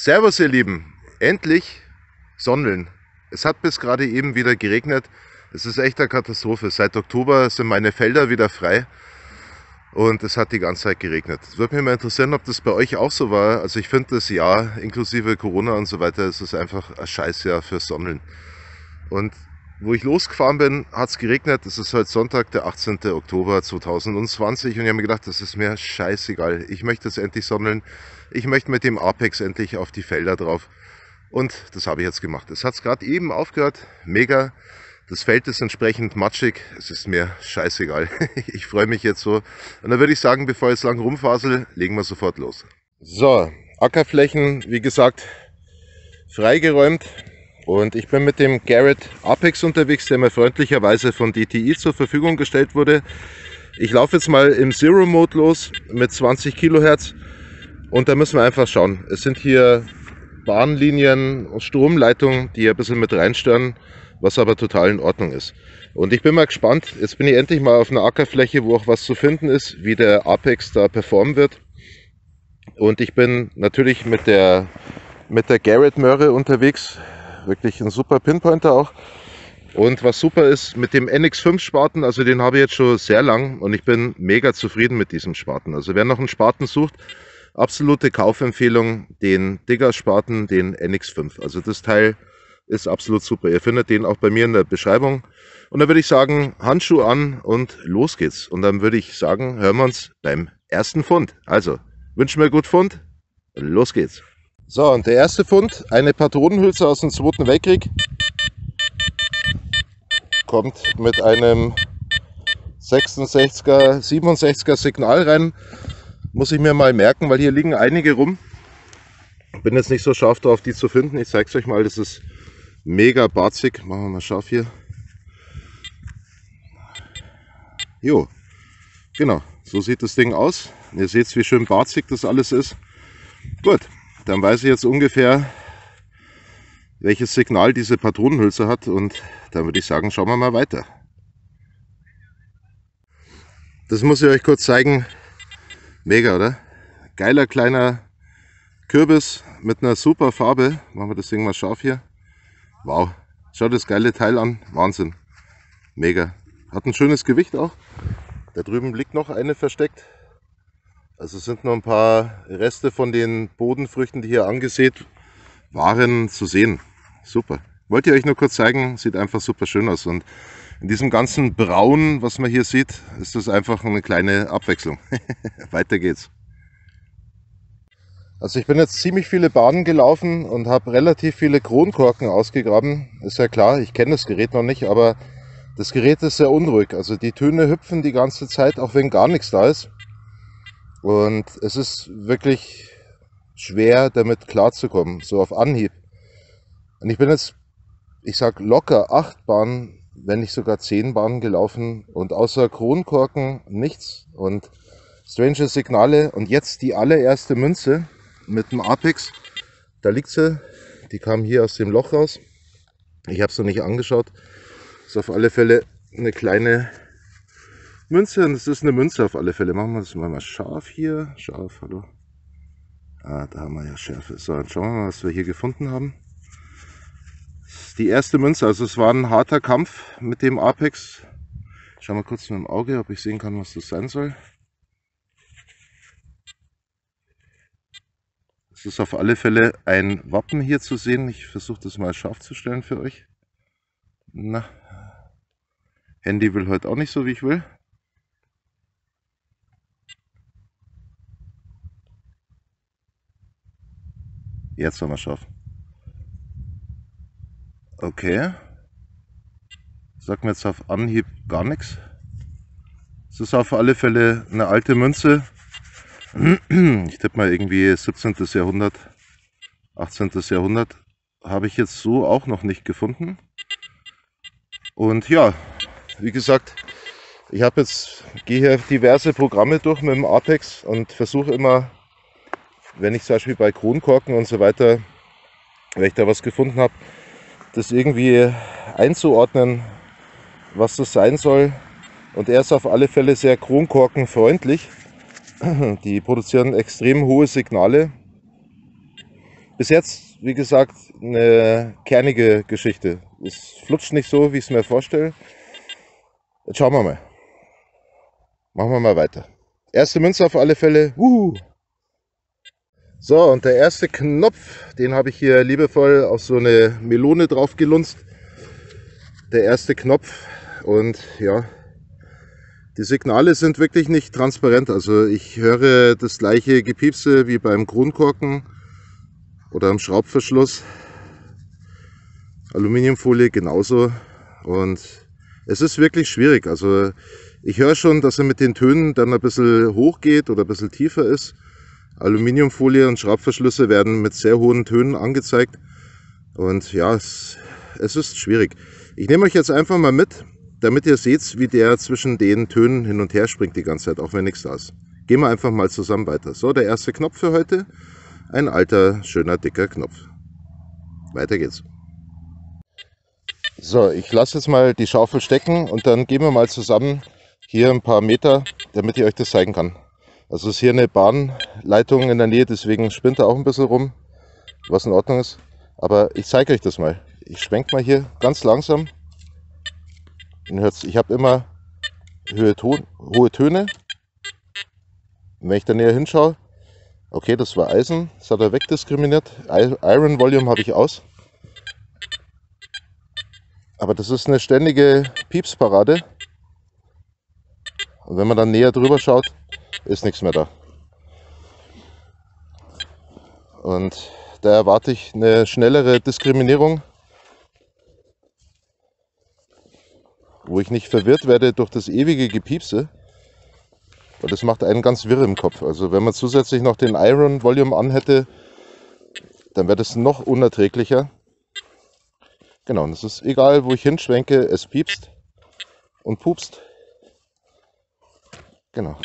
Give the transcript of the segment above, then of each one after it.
Servus ihr Lieben, endlich Sonneln. Es hat bis gerade eben wieder geregnet. Es ist echt eine Katastrophe. Seit Oktober sind meine Felder wieder frei und es hat die ganze Zeit geregnet. Es würde mich mal interessieren, ob das bei euch auch so war. Also ich finde das Jahr, inklusive Corona und so weiter, es ist einfach ein Scheißjahr für Sonneln. Und wo ich losgefahren bin, hat es geregnet. Es ist heute Sonntag, der 18. Oktober 2020 und ich habe mir gedacht, das ist mir scheißegal. Ich möchte jetzt endlich sonneln. Ich möchte mit dem Apex endlich auf die Felder drauf. Und das habe ich jetzt gemacht. Es hat es gerade eben aufgehört. Mega. Das Feld ist entsprechend matschig. Es ist mir scheißegal. Ich freue mich jetzt so. Und dann würde ich sagen, bevor ich jetzt lang rumfasel, legen wir sofort los. So, Ackerflächen, wie gesagt, freigeräumt. Und ich bin mit dem Garrett Apex unterwegs, der mir freundlicherweise von DTI zur Verfügung gestellt wurde. Ich laufe jetzt mal im Zero Mode los mit 20 Kilohertz und da müssen wir einfach schauen. Es sind hier Bahnlinien und Stromleitungen, die ein bisschen mit reinstören, was aber total in Ordnung ist. Und ich bin mal gespannt, jetzt bin ich endlich mal auf einer Ackerfläche, wo auch was zu finden ist, wie der Apex da performen wird. Und ich bin natürlich mit der Garrett Möhre unterwegs. Wirklich ein super Pinpointer auch. Und was super ist, mit dem NX5 Spaten, also den habe ich jetzt schon sehr lang und ich bin mega zufrieden mit diesem Spaten. Also wer noch einen Spaten sucht, absolute Kaufempfehlung, den Digger Spaten, den NX5. Also das Teil ist absolut super. Ihr findet den auch bei mir in der Beschreibung. Und dann würde ich sagen, Handschuh an und los geht's. Und dann würde ich sagen, hören wir uns beim ersten Fund. Also, wünschen wir gut Fund, los geht's. So, und der erste Fund, eine Patronenhülse aus dem Zweiten Weltkrieg, kommt mit einem 66er, 67er Signal rein. Muss ich mir mal merken, weil hier liegen einige rum. Bin jetzt nicht so scharf drauf, die zu finden. Ich zeige es euch mal, das ist mega barzig. Machen wir mal scharf hier. Jo, genau, so sieht das Ding aus. Ihr seht, wie schön barzig das alles ist. Gut. Dann weiß ich jetzt ungefähr, welches Signal diese Patronenhülse hat und dann würde ich sagen, schauen wir mal weiter. Das muss ich euch kurz zeigen. Mega, oder? Geiler kleiner Kürbis mit einer super Farbe. Machen wir das Ding mal scharf hier. Wow, schaut das geile Teil an. Wahnsinn. Mega. Hat ein schönes Gewicht auch. Da drüben liegt noch eine versteckt. Also sind noch ein paar Reste von den Bodenfrüchten, die hier angesät waren, zu sehen. Super. Wollte ich euch nur kurz zeigen, sieht einfach super schön aus. Und in diesem ganzen Braun, was man hier sieht, ist das einfach eine kleine Abwechslung. Weiter geht's. Also ich bin jetzt ziemlich viele Bahnen gelaufen und habe relativ viele Kronkorken ausgegraben. Ist ja klar, ich kenne das Gerät noch nicht, aber das Gerät ist sehr unruhig. Also die Töne hüpfen die ganze Zeit, auch wenn gar nichts da ist. Und es ist wirklich schwer, damit klarzukommen, so auf Anhieb. Und ich bin jetzt, ich sag locker 8 Bahnen, wenn nicht sogar 10 Bahnen gelaufen und außer Kronkorken nichts und strange Signale. Und jetzt die allererste Münze mit dem Apex, da liegt sie, die kam hier aus dem Loch raus. Ich habe es noch nicht angeschaut. Ist auf alle Fälle eine kleine Münze, und es ist eine Münze auf alle Fälle. Machen wir das mal scharf hier. Scharf, hallo. Ah, da haben wir ja Schärfe. So, dann schauen wir mal, was wir hier gefunden haben. Das ist die erste Münze, also es war ein harter Kampf mit dem Apex. Schauen wir kurz mit dem Auge, ob ich sehen kann, was das sein soll. Es ist auf alle Fälle ein Wappen hier zu sehen. Ich versuche das mal scharf zu stellen für euch. Na, Handy will heute auch nicht so, wie ich will. Jetzt haben wir scharf. Okay. Sagt mir jetzt auf Anhieb gar nichts. Es ist auf alle Fälle eine alte Münze. Ich tippe mal irgendwie 17. Jahrhundert, 18. Jahrhundert. Habe ich jetzt so auch noch nicht gefunden. Und ja, wie gesagt, ich gehe hier diverse Programme durch mit dem Apex und versuche immer, wenn ich zum Beispiel bei Kronkorken und so weiter, wenn ich da was gefunden habe, das irgendwie einzuordnen, was das sein soll. Und er ist auf alle Fälle sehr kronkorkenfreundlich. Die produzieren extrem hohe Signale. Bis jetzt, wie gesagt, eine kernige Geschichte. Es flutscht nicht so, wie ich es mir vorstelle. Jetzt schauen wir mal. Machen wir mal weiter. Erste Münze auf alle Fälle. So, und der erste Knopf, den habe ich hier liebevoll auf so eine Melone drauf gelunzt. Der erste Knopf. Und ja, die Signale sind wirklich nicht transparent. Also ich höre das gleiche Gepiepse wie beim Kronkorken oder am Schraubverschluss. Aluminiumfolie genauso. Und es ist wirklich schwierig. Also ich höre schon, dass er mit den Tönen dann ein bisschen hoch geht oder ein bisschen tiefer ist. Aluminiumfolie und Schraubverschlüsse werden mit sehr hohen Tönen angezeigt. Und ja, es ist schwierig. Ich nehme euch jetzt einfach mal mit, damit ihr seht, wie der zwischen den Tönen hin und her springt die ganze Zeit, auch wenn nichts da ist. Gehen wir einfach mal zusammen weiter. So, der erste Knopf für heute. Ein alter, schöner, dicker Knopf. Weiter geht's. So, ich lasse jetzt mal die Schaufel stecken und dann gehen wir mal zusammen hier ein paar Meter, damit ich euch das zeigen kann. Also es ist hier eine Bahnleitung in der Nähe, deswegen spinnt er auch ein bisschen rum, was in Ordnung ist. Aber ich zeige euch das mal. Ich schwenke mal hier ganz langsam. Ich habe immer hohe Töne. Und wenn ich da näher hinschaue, okay, das war Eisen, das hat er wegdiskriminiert. Iron Volume habe ich aus. Aber das ist eine ständige Piepsparade. Und wenn man dann näher drüber schaut, ist nichts mehr da. Und da erwarte ich eine schnellere Diskriminierung, wo ich nicht verwirrt werde durch das ewige Gepiepse. Weil das macht einen ganz wirr im Kopf. Also wenn man zusätzlich noch den Iron Volume an hätte, dann wäre das noch unerträglicher. Genau, und es ist egal, wo ich hinschwenke, es piepst und pupst. Genau.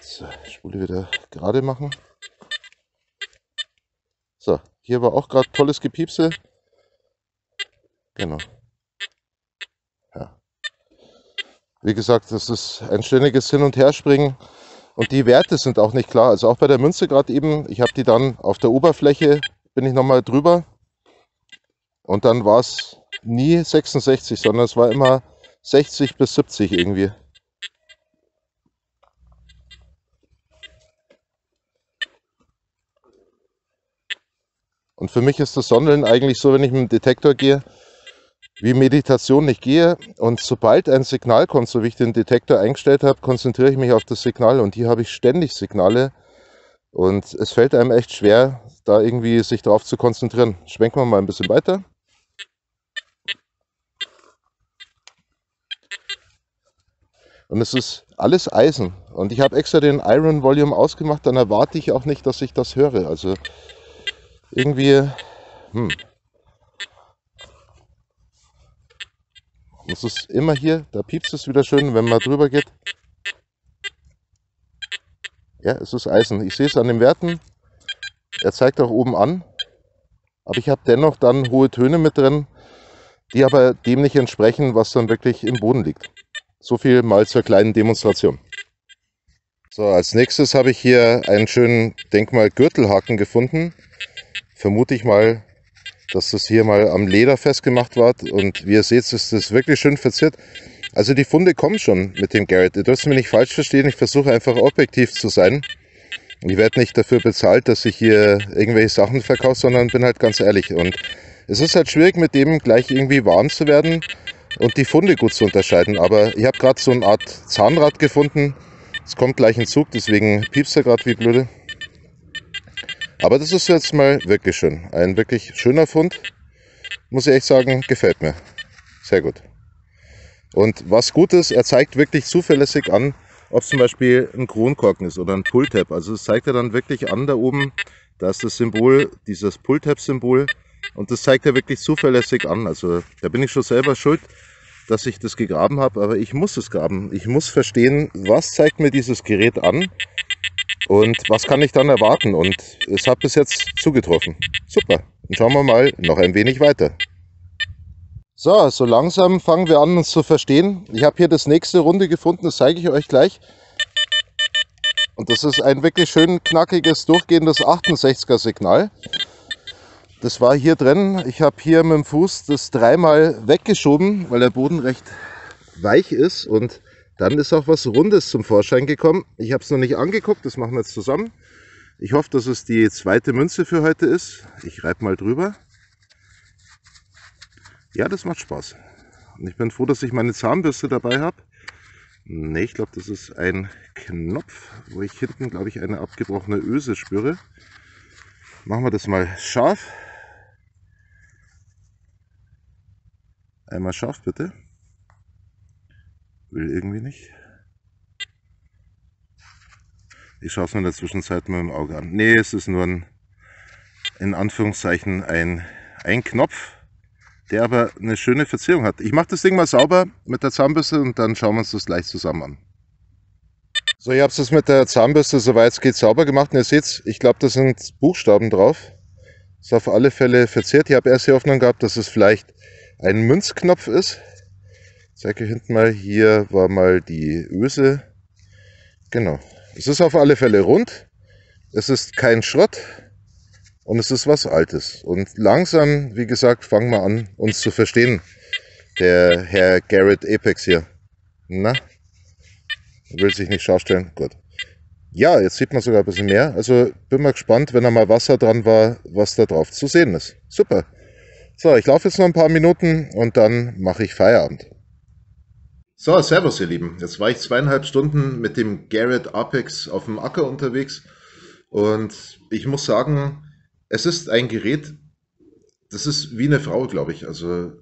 So, Spule wieder gerade machen. So, hier war auch gerade tolles Gepiepse. Genau. Ja. Wie gesagt, das ist ein ständiges Hin- und Herspringen. Und die Werte sind auch nicht klar. Also auch bei der Münze gerade eben, ich habe die dann auf der Oberfläche, bin ich nochmal drüber. Und dann war es nie 66, sondern es war immer 60 bis 70 irgendwie. Und für mich ist das Sondeln eigentlich so, wenn ich mit dem Detektor gehe, wie Meditation nicht gehe. Und sobald ein Signal kommt, so wie ich den Detektor eingestellt habe, konzentriere ich mich auf das Signal. Und hier habe ich ständig Signale. Und es fällt einem echt schwer, da irgendwie sich drauf zu konzentrieren. Schwenken wir mal ein bisschen weiter. Und es ist alles Eisen. Und ich habe extra den Iron Volume ausgemacht, dann erwarte ich auch nicht, dass ich das höre. Also irgendwie, Es ist immer hier, da piepst es wieder schön, wenn man drüber geht. Ja, es ist Eisen. Ich sehe es an den Werten. Er zeigt auch oben an. Aber ich habe dennoch dann hohe Töne mit drin, die aber dem nicht entsprechen, was dann wirklich im Boden liegt. So viel mal zur kleinen Demonstration. So, als nächstes habe ich hier einen schönen Denkmal-Gürtelhaken gefunden. Vermute ich mal, dass das hier mal am Leder festgemacht war. Und wie ihr seht, ist das wirklich schön verziert. Also die Funde kommen schon mit dem Garrett. Ihr dürft mich nicht falsch verstehen. Ich versuche einfach objektiv zu sein. Ich werde nicht dafür bezahlt, dass ich hier irgendwelche Sachen verkaufe, sondern bin halt ganz ehrlich. Und es ist halt schwierig, mit dem gleich irgendwie warm zu werden und die Funde gut zu unterscheiden. Aber ich habe gerade so eine Art Zahnrad gefunden. Es kommt gleich ein Zug, deswegen piepst er gerade wie blöde. Aber das ist jetzt mal wirklich schön. Ein wirklich schöner Fund. Muss ich echt sagen, gefällt mir. Sehr gut. Und was gut ist, er zeigt wirklich zuverlässig an, ob es zum Beispiel ein Kronkorken ist oder ein Pull-Tab. Also es zeigt er dann wirklich an da oben. Da ist das Symbol, dieses Pull-Tab-Symbol. Und das zeigt er wirklich zuverlässig an. Also da bin ich schon selber schuld, dass ich das gegraben habe. Aber ich muss es graben. Ich muss verstehen, was zeigt mir dieses Gerät an und was kann ich dann erwarten. Und es hat bis jetzt zugetroffen. Super. Dann schauen wir mal noch ein wenig weiter. So langsam fangen wir an, uns zu verstehen. Ich habe hier das nächste Runde gefunden, das zeige ich euch gleich. Und das ist ein wirklich schön knackiges, durchgehendes 68er Signal. Das war hier drin. Ich habe hier mit dem Fuß das dreimal weggeschoben, weil der Boden recht weich ist. Und dann ist auch was Rundes zum Vorschein gekommen. Ich habe es noch nicht angeguckt, das machen wir jetzt zusammen. Ich hoffe, dass es die zweite Münze für heute ist. Ich reibe mal drüber. Ja, das macht Spaß. Und ich bin froh, dass ich meine Zahnbürste dabei habe. Ne, ich glaube, das ist ein Knopf, wo ich hinten, glaube ich, eine abgebrochene Öse spüre. Machen wir das mal scharf. Einmal scharf, bitte. Will irgendwie nicht. Ich schaue es mir in der Zwischenzeit mit dem Auge an. Ne, es ist nur ein, in Anführungszeichen, ein Knopf, der aber eine schöne Verzierung hat. Ich mache das Ding mal sauber mit der Zahnbürste und dann schauen wir uns das gleich zusammen an. So, ich habe es mit der Zahnbürste, soweit es geht, sauber gemacht. Und ihr seht, ich glaube, da sind Buchstaben drauf. Ist auf alle Fälle verzerrt. Ich habe erst die Hoffnung gehabt, dass es vielleicht ein Münzknopf ist. Ich zeige euch hinten mal, hier war mal die Öse. Genau. Es ist auf alle Fälle rund. Es ist kein Schrott. Und es ist was Altes. Und langsam, wie gesagt, fangen wir an, uns zu verstehen. Der Herr Garrett Apex hier. Na? Will sich nicht scharf stellen? Gut. Ja, jetzt sieht man sogar ein bisschen mehr. Also bin mal gespannt, wenn da mal Wasser dran war, was da drauf zu sehen ist. Super. So, ich laufe jetzt noch ein paar Minuten und dann mache ich Feierabend. So, servus ihr Lieben. Jetzt war ich 2,5 Stunden mit dem Garrett Apex auf dem Acker unterwegs. Und ich muss sagen, es ist ein Gerät, das ist wie eine Frau, glaube ich. Also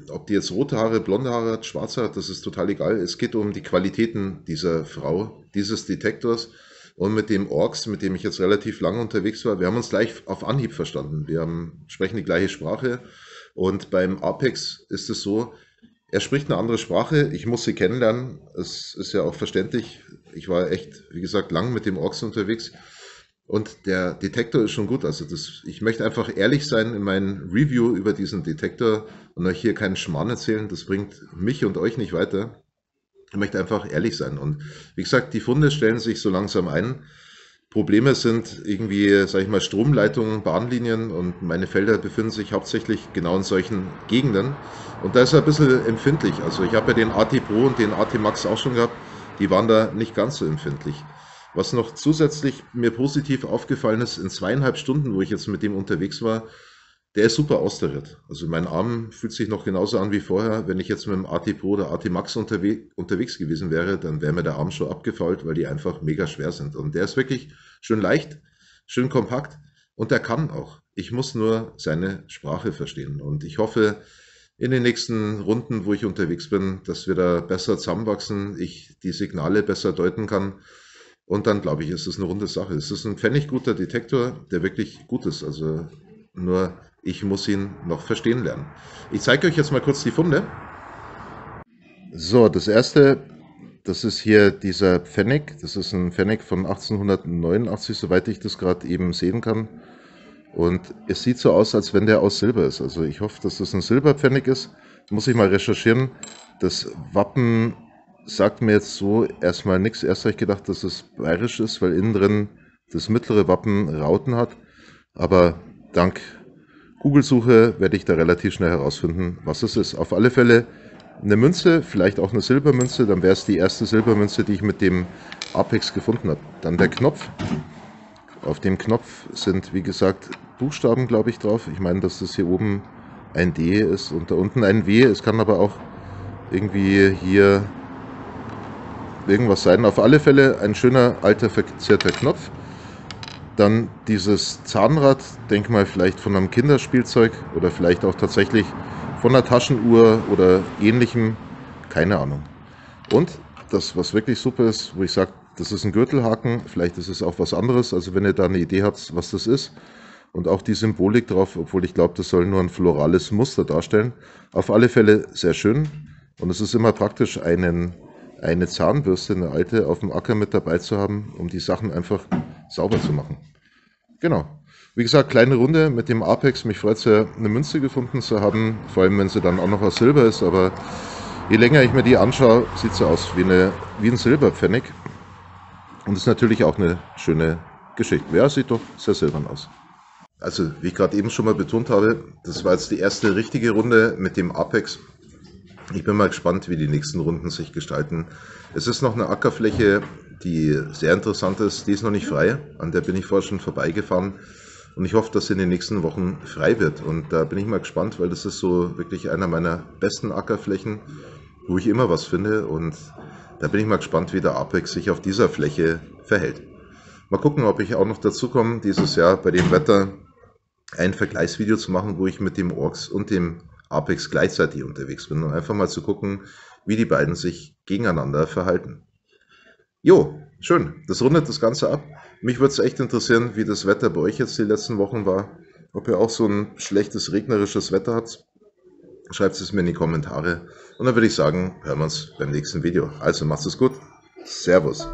ob die jetzt rote Haare, blonde Haare hat, schwarze hat, das ist total egal. Es geht um die Qualitäten dieser Frau, dieses Detektors und mit dem Orks, mit dem ich jetzt relativ lange unterwegs war. Wir haben uns gleich auf Anhieb verstanden. Sprechen die gleiche Sprache und beim Apex ist es so, er spricht eine andere Sprache. Ich muss sie kennenlernen. Es ist ja auch verständlich. Ich war echt, wie gesagt, lang mit dem Orks unterwegs. Und der Detektor ist schon gut. Also ich möchte einfach ehrlich sein in meinem Review über diesen Detektor und euch hier keinen Schmarrn erzählen. Das bringt mich und euch nicht weiter. Ich möchte einfach ehrlich sein. Und wie gesagt, die Funde stellen sich so langsam ein. Probleme sind irgendwie, sage ich mal, Stromleitungen, Bahnlinien und meine Felder befinden sich hauptsächlich genau in solchen Gegenden. Und da ist er ein bisschen empfindlich. Also ich habe ja den AT Pro und den AT Max auch schon gehabt. Die waren da nicht ganz so empfindlich. Was noch zusätzlich mir positiv aufgefallen ist, in 2,5 Stunden, wo ich jetzt mit dem unterwegs war, der ist super austariert. Also mein Arm fühlt sich noch genauso an wie vorher. Wenn ich jetzt mit dem AT Pro oder AT Max unterwegs gewesen wäre, dann wäre mir der Arm schon abgefault, weil die einfach mega schwer sind. Und der ist wirklich schön leicht, schön kompakt und der kann auch. Ich muss nur seine Sprache verstehen. Und ich hoffe, in den nächsten Runden, wo ich unterwegs bin, dass wir da besser zusammenwachsen, ich die Signale besser deuten kann. Und dann, glaube ich, ist es eine runde Sache. Es ist ein pfennigguter Detektor, der wirklich gut ist. Also nur, ich muss ihn noch verstehen lernen. Ich zeige euch jetzt mal kurz die Funde. So, das erste, das ist hier dieser Pfennig. Das ist ein Pfennig von 1889, soweit ich das gerade eben sehen kann. Und es sieht so aus, als wenn der aus Silber ist. Also ich hoffe, dass das ein Silberpfennig ist. Muss ich mal recherchieren. Das Wappen sagt mir jetzt so erstmal nichts. Erst habe ich gedacht, dass es bayerisch ist, weil innen drin das mittlere Wappen Rauten hat. Aber dank Google-Suche werde ich da relativ schnell herausfinden, was es ist. Auf alle Fälle eine Münze, vielleicht auch eine Silbermünze. Dann wäre es die erste Silbermünze, die ich mit dem Apex gefunden habe. Dann der Knopf. Auf dem Knopf sind, wie gesagt, Buchstaben, glaube ich, drauf. Ich meine, dass das hier oben ein D ist und da unten ein W. Es kann aber auch irgendwie hier irgendwas sein. Auf alle Fälle ein schöner, alter, verzierter Knopf. Dann dieses Zahnrad, denk mal vielleicht von einem Kinderspielzeug oder vielleicht auch tatsächlich von einer Taschenuhr oder ähnlichem. Keine Ahnung. Und das, was wirklich super ist, wo ich sage, das ist ein Gürtelhaken, vielleicht ist es auch was anderes. Also wenn ihr da eine Idee habt, was das ist. Und auch die Symbolik drauf, obwohl ich glaube, das soll nur ein florales Muster darstellen. Auf alle Fälle sehr schön. Und es ist immer praktisch, eine Zahnbürste, eine alte, auf dem Acker mit dabei zu haben, um die Sachen einfach sauber zu machen. Genau. Wie gesagt, kleine Runde mit dem Apex. Mich freut es ja, eine Münze gefunden zu haben, vor allem wenn sie dann auch noch aus Silber ist. Aber je länger ich mir die anschaue, sieht sie aus wie ein Silberpfennig. Und ist natürlich auch eine schöne Geschichte. Ja, sieht doch sehr silbern aus. Also, wie ich gerade eben schon mal betont habe, das war jetzt die erste richtige Runde mit dem Apex. Ich bin mal gespannt, wie die nächsten Runden sich gestalten. Es ist noch eine Ackerfläche, die sehr interessant ist. Die ist noch nicht frei. An der bin ich vorher schon vorbeigefahren. Und ich hoffe, dass sie in den nächsten Wochen frei wird. Und da bin ich mal gespannt, weil das ist so wirklich einer meiner besten Ackerflächen, wo ich immer was finde. Und da bin ich mal gespannt, wie der Apex sich auf dieser Fläche verhält. Mal gucken, ob ich auch noch dazu komme, dieses Jahr bei dem Wetter ein Vergleichsvideo zu machen, wo ich mit dem Orks und dem Apex gleichzeitig unterwegs bin, um einfach mal zu gucken, wie die beiden sich gegeneinander verhalten. Jo, schön. Das rundet das Ganze ab. Mich würde es echt interessieren, wie das Wetter bei euch jetzt die letzten Wochen war. Ob ihr auch so ein schlechtes regnerisches Wetter habt. Schreibt es mir in die Kommentare. Und dann würde ich sagen, hören wir uns beim nächsten Video. Also macht's es gut. Servus.